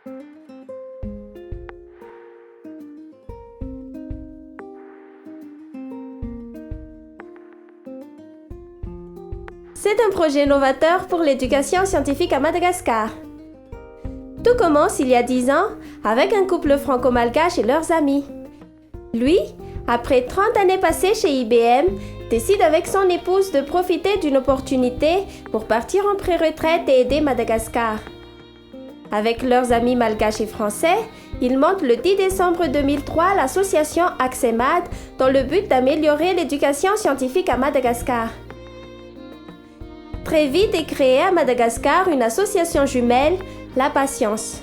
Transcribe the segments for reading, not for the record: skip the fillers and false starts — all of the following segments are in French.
C'est un projet novateur pour l'éducation scientifique à Madagascar. Tout commence il y a 10 ans avec un couple franco-malgache et leurs amis. Lui, après 30 années passées chez IBM, décide avec son épouse de profiter d'une opportunité pour partir en pré-retraite et aider Madagascar. Avec leurs amis malgaches et français, ils montent le 10 décembre 2003 l'association AXEMAD dans le but d'améliorer l'éducation scientifique à Madagascar. Très vite est créée à Madagascar une association jumelle, La Patience.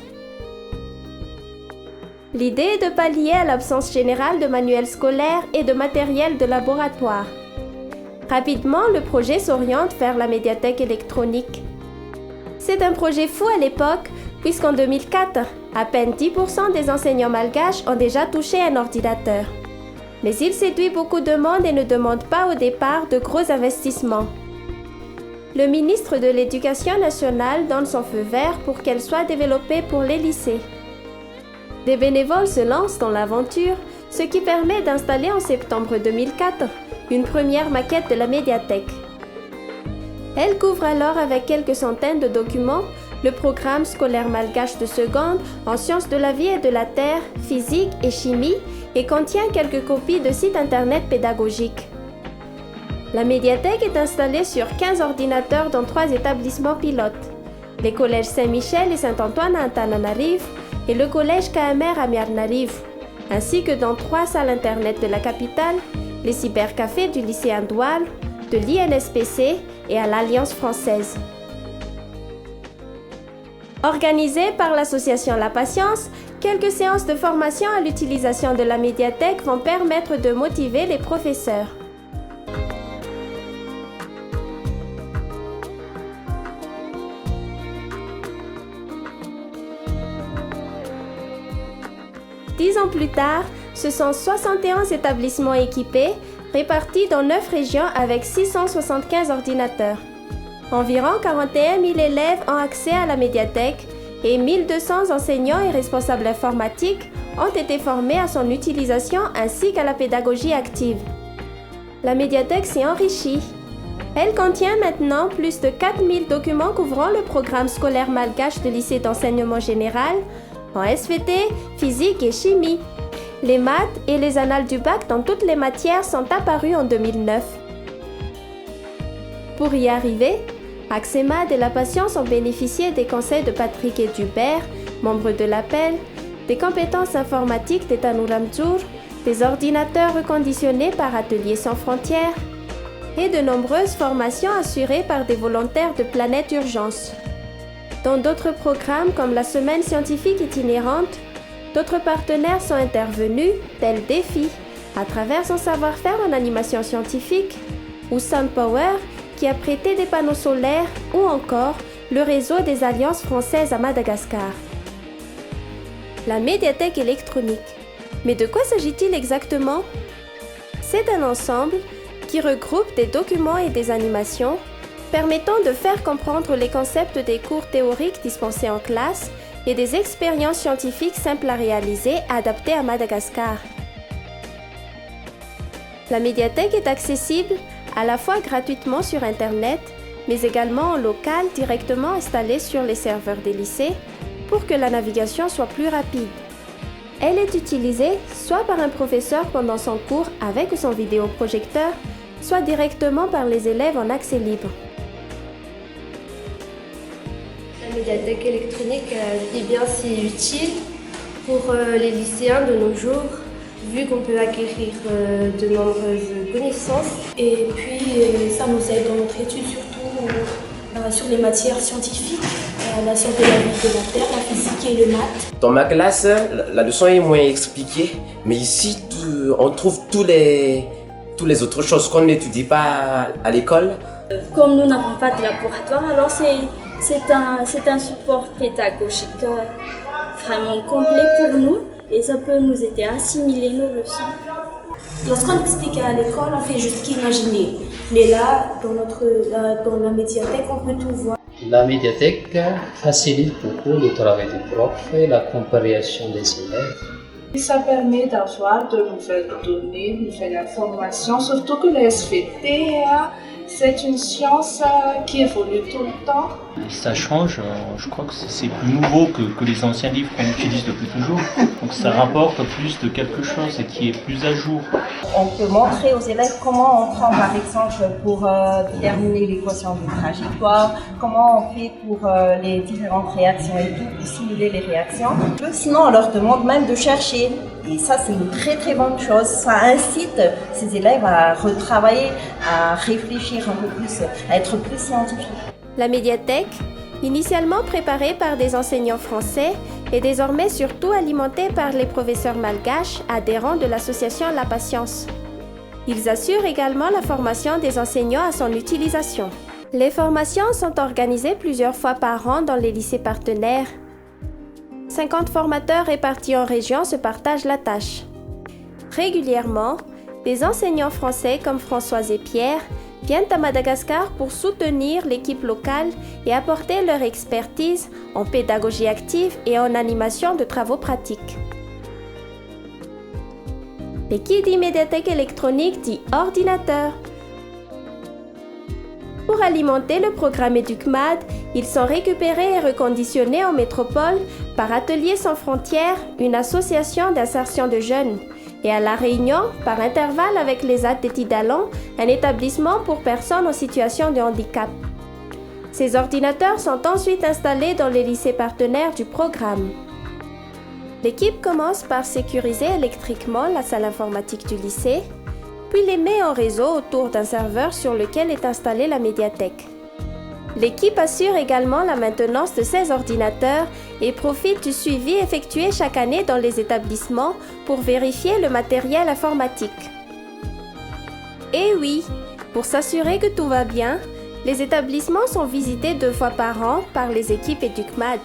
L'idée est de pallier à l'absence générale de manuels scolaires et de matériel de laboratoire. Rapidement, le projet s'oriente vers la médiathèque électronique. C'est un projet fou à l'époque, puisqu'en 2004, à peine 10% des enseignants malgaches ont déjà touché un ordinateur. Mais il séduit beaucoup de monde et ne demande pas au départ de gros investissements. Le ministre de l'Éducation nationale donne son feu vert pour qu'elle soit développée pour les lycées. Des bénévoles se lancent dans l'aventure, ce qui permet d'installer en septembre 2004 une première maquette de la médiathèque. Elle couvre alors avec quelques centaines de documents le programme scolaire malgache de seconde en sciences de la vie et de la terre, physique et chimie et contient quelques copies de sites internet pédagogiques. La médiathèque est installée sur 15 ordinateurs dans 3 établissements pilotes, les collèges Saint-Michel et Saint-Antoine à Antananarivo et le collège KMR à Mianarivo, ainsi que dans 3 salles internet de la capitale, les cybercafés du lycée Andoual, de l'INSPC et à l'Alliance française. Organisées par l'association La Patience, quelques séances de formation à l'utilisation de la médiathèque vont permettre de motiver les professeurs. Dix ans plus tard, ce sont 71 établissements équipés, répartis dans 9 régions avec 675 ordinateurs. Environ 41 000 élèves ont accès à la médiathèque et 1200 enseignants et responsables informatiques ont été formés à son utilisation ainsi qu'à la pédagogie active. La médiathèque s'est enrichie. Elle contient maintenant plus de 4000 documents couvrant le programme scolaire malgache de lycée d'enseignement général, en SVT, physique et chimie. Les maths et les annales du bac dans toutes les matières sont apparues en 2009. Pour y arriver, AXEMAD et La Patience ont bénéficié des conseils de Patrick et Dubert, membres de l'APEL, des compétences informatiques des Tanuramzour, des ordinateurs reconditionnés par Ateliers sans frontières et de nombreuses formations assurées par des volontaires de Planète Urgence. Dans d'autres programmes comme la Semaine scientifique itinérante, d'autres partenaires sont intervenus, tels Défi, à travers son savoir-faire en animation scientifique, ou SunPower, qui a prêté des panneaux solaires, ou encore le réseau des alliances françaises à Madagascar. La médiathèque électronique. Mais de quoi s'agit-il exactement? C'est un ensemble qui regroupe des documents et des animations permettant de faire comprendre les concepts des cours théoriques dispensés en classe et des expériences scientifiques simples à réaliser adaptées à Madagascar. La médiathèque est accessible à la fois gratuitement sur Internet, mais également en local directement installée sur les serveurs des lycées pour que la navigation soit plus rapide. Elle est utilisée soit par un professeur pendant son cours avec son vidéoprojecteur, soit directement par les élèves en accès libre. La médiathèque électronique est bien si utile pour les lycéens de nos jours, vu qu'on peut acquérir de nombreuses connaissances. Et puis ça nous aide dans notre étude, surtout sur les matières scientifiques, la science de la vie de la Terre, la physique et les maths. Dans ma classe, la leçon est moins expliquée, mais ici, on trouve tous les autres choses qu'on n'étudie pas à l'école. Comme nous n'avons pas de laboratoire, alors c'est un support pédagogique vraiment complet pour nous et ça peut nous aider à assimiler nos leçons. Lorsqu'on explique à l'école, on fait juste qu'imaginer. Mais là, dans la médiathèque, on peut tout voir. La médiathèque facilite beaucoup le travail des profs et la compréhension des élèves. Ça permet d'avoir de nouvelles données, de nouvelles informations, surtout que le SVT, c'est une science qui évolue tout le temps. Ça change, je crois que c'est plus nouveau que les anciens livres qu'on utilise depuis toujours. Donc ça rapporte plus de quelque chose et qui est plus à jour. On peut montrer aux élèves comment on prend par exemple pour déterminer l'équation de trajectoire, comment on fait pour les différentes réactions et tout, pour simuler les réactions. Sinon on leur demande même de chercher. Et ça c'est une très très bonne chose. Ça incite ces élèves à retravailler, à réfléchir un peu plus, à être plus scientifiques. La médiathèque, initialement préparée par des enseignants français, est désormais surtout alimentée par les professeurs malgaches adhérents de l'association La Patience. Ils assurent également la formation des enseignants à son utilisation. Les formations sont organisées plusieurs fois par an dans les lycées partenaires. 50 formateurs répartis en régions se partagent la tâche. Régulièrement, des enseignants français comme Françoise et Pierre viennent à Madagascar pour soutenir l'équipe locale et apporter leur expertise en pédagogie active et en animation de travaux pratiques. Et qui dit médiathèque électronique dit ordinateur. Pour alimenter le programme EducMad, ils sont récupérés et reconditionnés en métropole par Ateliers sans frontières, une association d'insertion de jeunes, et à La Réunion, par intervalle avec les AT d'Étidalon, un établissement pour personnes en situation de handicap. Ces ordinateurs sont ensuite installés dans les lycées partenaires du programme. L'équipe commence par sécuriser électriquement la salle informatique du lycée, puis les met en réseau autour d'un serveur sur lequel est installée la médiathèque. L'équipe assure également la maintenance de ces ordinateurs et profite du suivi effectué chaque année dans les établissements pour vérifier le matériel informatique. Et oui, pour s'assurer que tout va bien, les établissements sont visités 2 fois par an par les équipes EducMad.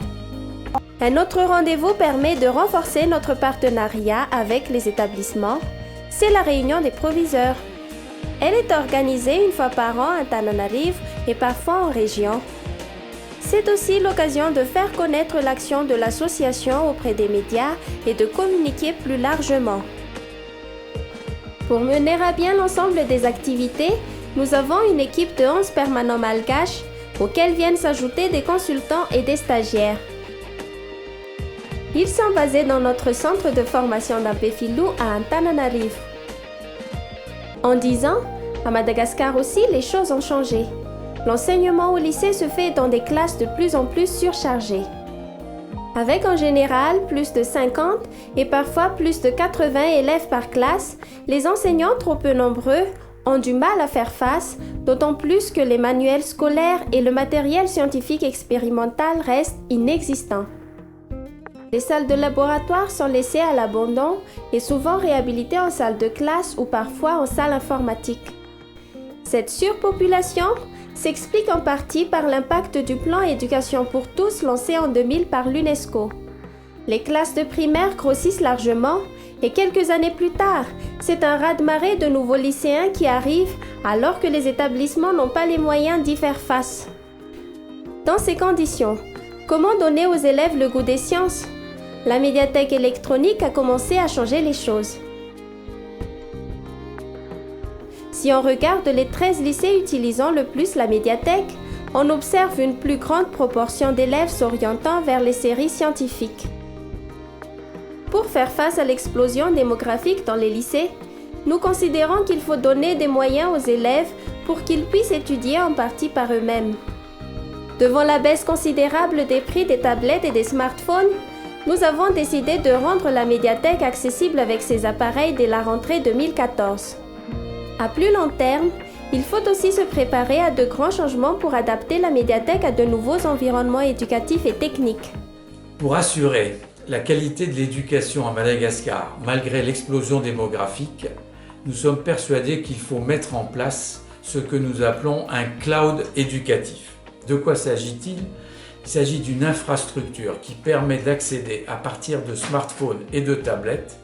Un autre rendez-vous permet de renforcer notre partenariat avec les établissements, c'est la réunion des proviseurs. Elle est organisée 1 fois par an à Antananarivo et parfois en région. C'est aussi l'occasion de faire connaître l'action de l'association auprès des médias et de communiquer plus largement. Pour mener à bien l'ensemble des activités, nous avons une équipe de 11 permanents malgaches auxquels viennent s'ajouter des consultants et des stagiaires. Ils sont basés dans notre centre de formation d'Ampefilou à Antananarivo. En 10 ans, à Madagascar aussi, les choses ont changé. L'enseignement au lycée se fait dans des classes de plus en plus surchargées. Avec en général plus de 50 et parfois plus de 80 élèves par classe, les enseignants trop peu nombreux ont du mal à faire face, d'autant plus que les manuels scolaires et le matériel scientifique expérimental restent inexistants. Les salles de laboratoire sont laissées à l'abandon et souvent réhabilitées en salle de classe ou parfois en salle informatique. Cette surpopulation s'explique en partie par l'impact du plan Éducation pour tous lancé en 2000 par l'UNESCO. Les classes de primaire grossissent largement et quelques années plus tard, c'est un raz-de-marée de nouveaux lycéens qui arrivent alors que les établissements n'ont pas les moyens d'y faire face. Dans ces conditions, comment donner aux élèves le goût des sciences ? La médiathèque électronique a commencé à changer les choses. Si on regarde les 13 lycées utilisant le plus la médiathèque, on observe une plus grande proportion d'élèves s'orientant vers les séries scientifiques. Pour faire face à l'explosion démographique dans les lycées, nous considérons qu'il faut donner des moyens aux élèves pour qu'ils puissent étudier en partie par eux-mêmes. Devant la baisse considérable des prix des tablettes et des smartphones, nous avons décidé de rendre la médiathèque accessible avec ces appareils dès la rentrée 2014. À plus long terme, il faut aussi se préparer à de grands changements pour adapter la médiathèque à de nouveaux environnements éducatifs et techniques. Pour assurer la qualité de l'éducation à Madagascar, malgré l'explosion démographique, nous sommes persuadés qu'il faut mettre en place ce que nous appelons un cloud éducatif. De quoi s'agit-il ? Il s'agit d'une infrastructure qui permet d'accéder à partir de smartphones et de tablettes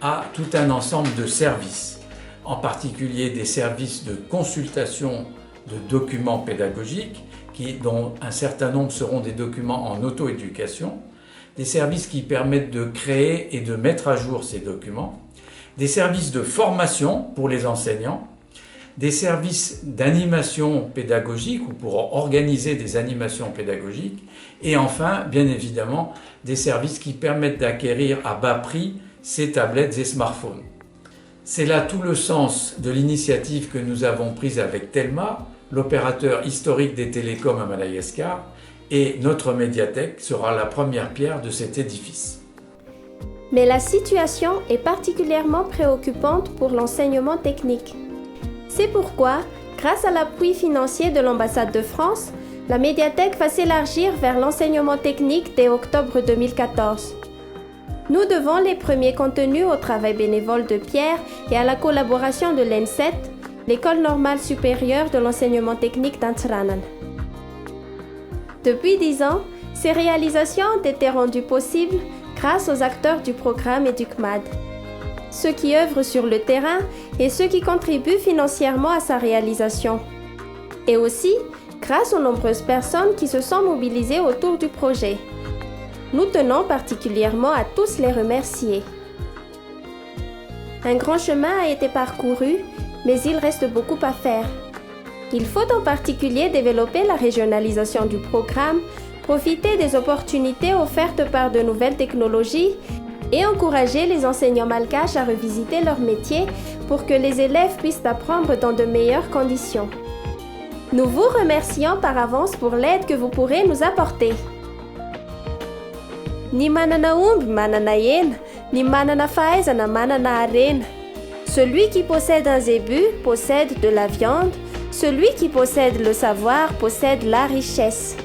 à tout un ensemble de services, en particulier des services de consultation de documents pédagogiques, dont un certain nombre seront des documents en auto-éducation, des services qui permettent de créer et de mettre à jour ces documents, des services de formation pour les enseignants, des services d'animation pédagogique ou pour organiser des animations pédagogiques, et enfin, bien évidemment, des services qui permettent d'acquérir à bas prix ces tablettes et smartphones. C'est là tout le sens de l'initiative que nous avons prise avec Telma, l'opérateur historique des télécoms à Madagascar, et notre médiathèque sera la première pierre de cet édifice. Mais la situation est particulièrement préoccupante pour l'enseignement technique. C'est pourquoi, grâce à l'appui financier de l'ambassade de France, la médiathèque va s'élargir vers l'enseignement technique dès octobre 2014. Nous devons les premiers contenus au travail bénévole de Pierre et à la collaboration de l'ENSET, l'École normale supérieure de l'enseignement technique d'Antsranan. Depuis 10 ans, ces réalisations ont été rendues possibles grâce aux acteurs du programme et du CMAD, ceux qui œuvrent sur le terrain et ceux qui contribuent financièrement à sa réalisation. Et aussi grâce aux nombreuses personnes qui se sont mobilisées autour du projet. Nous tenons particulièrement à tous les remercier. Un grand chemin a été parcouru, mais il reste beaucoup à faire. Il faut en particulier développer la régionalisation du programme, profiter des opportunités offertes par de nouvelles technologies et encourager les enseignants malgaches à revisiter leur métier pour que les élèves puissent apprendre dans de meilleures conditions. Nous vous remercions par avance pour l'aide que vous pourrez nous apporter. Ni manana omby manana hena, ni manana fahaizana manana harena. Celui qui possède un zébu possède de la viande, celui qui possède le savoir possède la richesse.